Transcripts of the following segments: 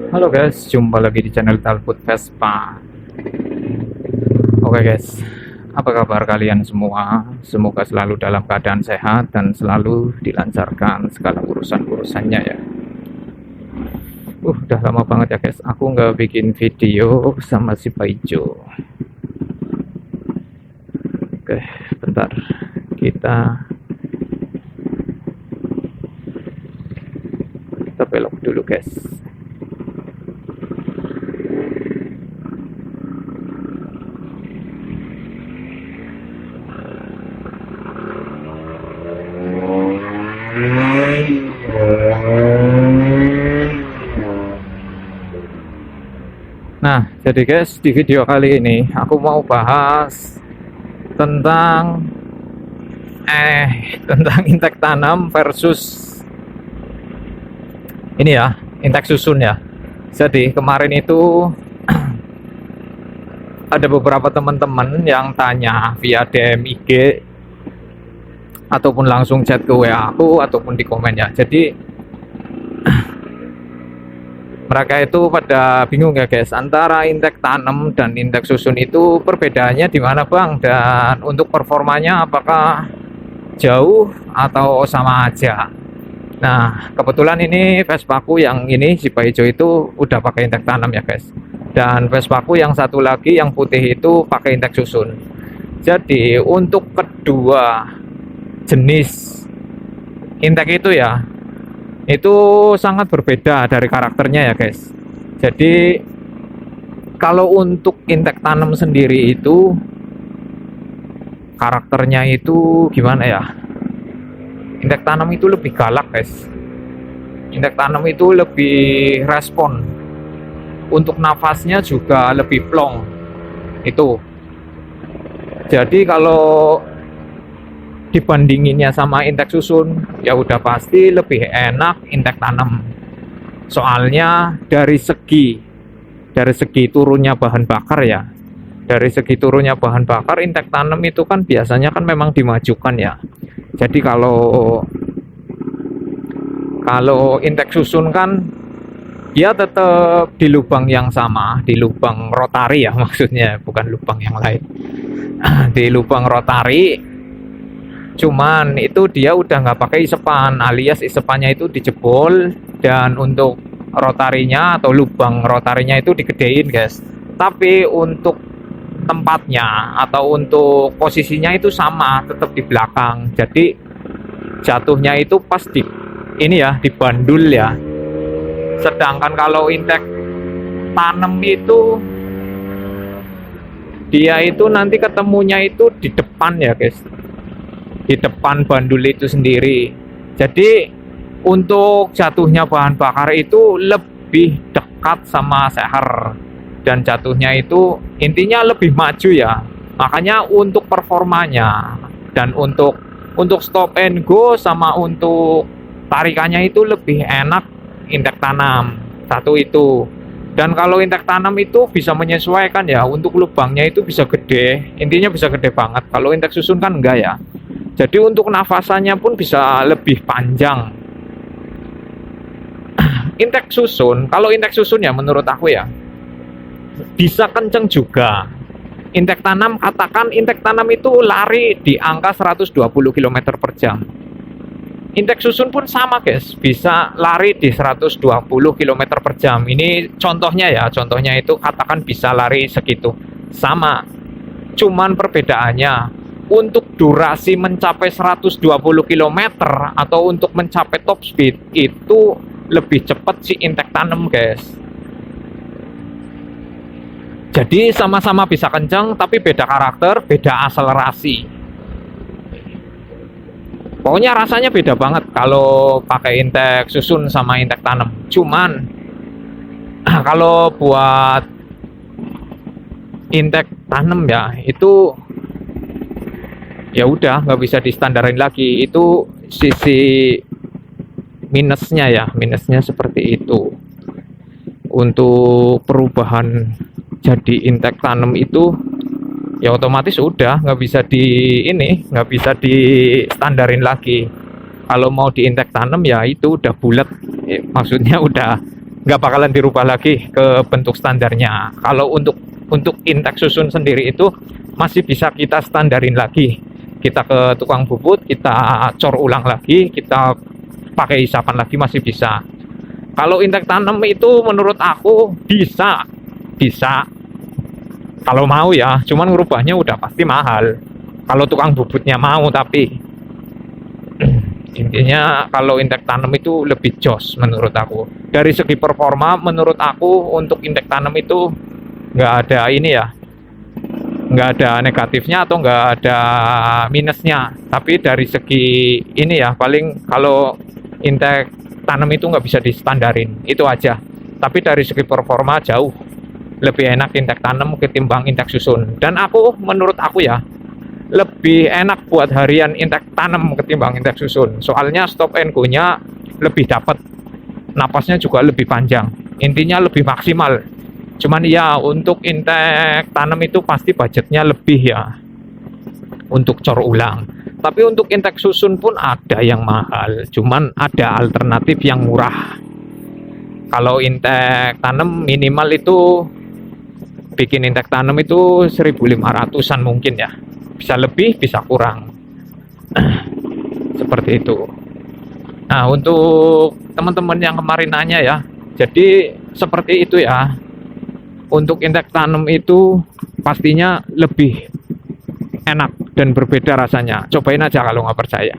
Halo guys, jumpa lagi di channel Talput Vespa. Oke guys, apa kabar kalian semua? Semoga selalu dalam keadaan sehat dan selalu dilancarkan segala urusan-urusannya ya. Udah lama banget ya guys, aku nggak bikin video sama si Paijo. Oke, bentar, kita belok dulu guys. Nah, jadi guys, di video kali ini aku mau bahas tentang intek tanam versus ini ya, intek susun ya. Jadi kemarin itu ada beberapa teman-teman yang tanya via DM IG ataupun langsung chat ke WA aku ataupun di komen ya. Jadi mereka itu pada bingung ya guys, antara intek tanam dan intek susun itu perbedaannya di mana bang, dan untuk performanya apakah jauh atau sama aja. Nah kebetulan ini Vespaku yang ini si Paijo itu udah pakai intek tanam ya guys, dan Vespaku yang satu lagi yang putih itu pakai intek susun. Jadi untuk kedua jenis intek itu ya, itu sangat berbeda dari karakternya ya guys. Jadi kalau untuk intek tanam sendiri itu karakternya itu gimana ya, intek tanam itu lebih galak guys. Intek tanam itu lebih respon, untuk nafasnya juga lebih plong itu. Jadi kalau dibandinginnya sama intek susun ya udah pasti lebih enak intek tanam. Soalnya dari segi turunnya bahan bakar ya, dari segi turunnya bahan bakar intek tanam itu kan biasanya kan memang dimajukan ya. Jadi kalau intek susun kan dia tetap di lubang yang sama, di lubang rotari ya maksudnya, bukan lubang yang lain. Di lubang rotari, cuman itu dia udah nggak pakai isepan, alias isepannya itu dijebol, dan untuk rotarinya atau lubang rotarinya itu digedein guys. Tapi untuk tempatnya atau untuk posisinya itu sama, tetap di belakang. Jadi jatuhnya itu pas di ini ya, di bandul ya. Sedangkan kalau intek tanam itu dia itu nanti ketemunya itu di depan ya guys, di depan bandul itu sendiri. Jadi untuk jatuhnya bahan bakar itu lebih dekat sama seher, dan jatuhnya itu intinya lebih maju ya. Makanya untuk performanya dan untuk stop and go sama untuk tarikannya itu lebih enak intek tanam satu itu. Dan kalau intek tanam itu bisa menyesuaikan ya, untuk lubangnya itu bisa gede, intinya bisa gede banget. Kalau intek susun kan enggak ya. Jadi untuk nafasannya pun bisa lebih panjang. Intek susun, kalau intek susun ya menurut aku ya bisa kenceng juga. Intek tanam, katakan intek tanam itu lari di angka 120 km per jam. Intek susun pun sama guys, bisa lari di 120 km per jam. Ini contohnya ya, contohnya itu katakan bisa lari segitu. Sama, cuman perbedaannya untuk durasi mencapai 120 km atau untuk mencapai top speed itu lebih cepat si intek tanam guys. Jadi sama-sama bisa kencang tapi beda karakter, beda akselerasi. Pokoknya rasanya beda banget kalau pakai intek susun sama intek tanam. Cuman kalau buat intek tanam ya itu ya udah nggak bisa distandarin lagi. Itu sisi minusnya ya, minusnya seperti itu. Untuk perubahan jadi intek tanam itu ya otomatis udah nggak bisa nggak bisa di standarin lagi. Kalau mau di intek tanam ya itu udah bulat, maksudnya udah nggak bakalan dirubah lagi ke bentuk standarnya. Kalau untuk intek susun sendiri itu masih bisa kita standarin lagi. Kita ke tukang bubut, kita cor ulang lagi, kita pakai isapan lagi masih bisa. Kalau intek tanam itu menurut aku bisa kalau mau ya, cuman ngerubahnya udah pasti mahal. Kalau tukang bubutnya mau, tapi intinya kalau intek tanam itu lebih jos menurut aku. Dari segi performa menurut aku untuk intek tanam itu nggak ada ini ya, nggak ada negatifnya atau nggak ada minusnya. Tapi dari segi ini ya, paling kalau intek tanam itu nggak bisa distandarin, itu aja. Tapi dari segi performa jauh lebih enak intek tanam ketimbang intek susun. Dan menurut aku ya, lebih enak buat harian intek tanam ketimbang intek susun. Soalnya stop and go-nya lebih dapat, napasnya juga lebih panjang, intinya lebih maksimal. Cuman ya untuk intek tanam itu pasti budgetnya lebih ya untuk cor ulang. Tapi untuk intek susun pun ada yang mahal, cuman ada alternatif yang murah. Kalau intek tanam minimal itu, bikin intek tanam itu 1.500-an mungkin ya, bisa lebih bisa kurang. Seperti itu. Nah, untuk teman-teman yang kemarin nanya ya, jadi seperti itu ya. Untuk intek tanam itu pastinya lebih enak dan berbeda rasanya. Cobain aja kalau nggak percaya.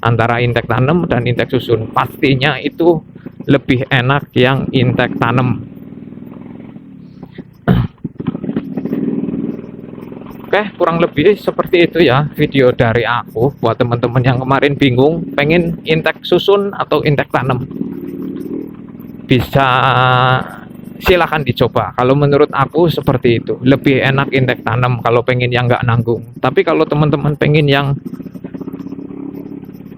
Antara intek tanam dan intek susun, pastinya itu lebih enak yang intek tanam. Oke, kurang lebih seperti itu ya video dari aku buat teman-teman yang kemarin bingung pengen intek susun atau intek tanam. Bisa silahkan dicoba. Kalau menurut aku seperti itu, lebih enak intek tanam kalau pengen yang nggak nanggung. Tapi kalau teman-teman pengen yang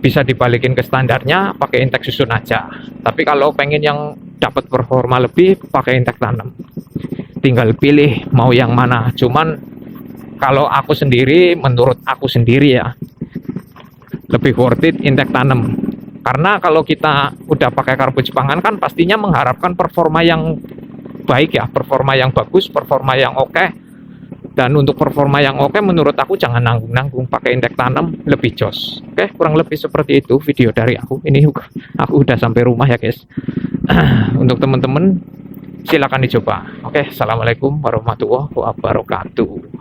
bisa dibalikin ke standarnya, pakai intek susun aja. Tapi kalau pengen yang dapat performa lebih, pakai intek tanam. Tinggal pilih mau yang mana. Cuman kalau aku sendiri, menurut aku sendiri ya, lebih worth it intek tanam. Karena kalau kita udah pakai karbo Jepangan kan pastinya mengharapkan performa yang baik ya, performa yang bagus, performa yang oke. Dan untuk performa yang oke menurut aku jangan nanggung-nanggung, pakai intek tanam lebih jos. Oke, kurang lebih seperti itu video dari aku. Ini aku udah sampai rumah ya guys. Untuk teman-teman silakan dicoba. Oke, assalamualaikum warahmatullahi wabarakatuh.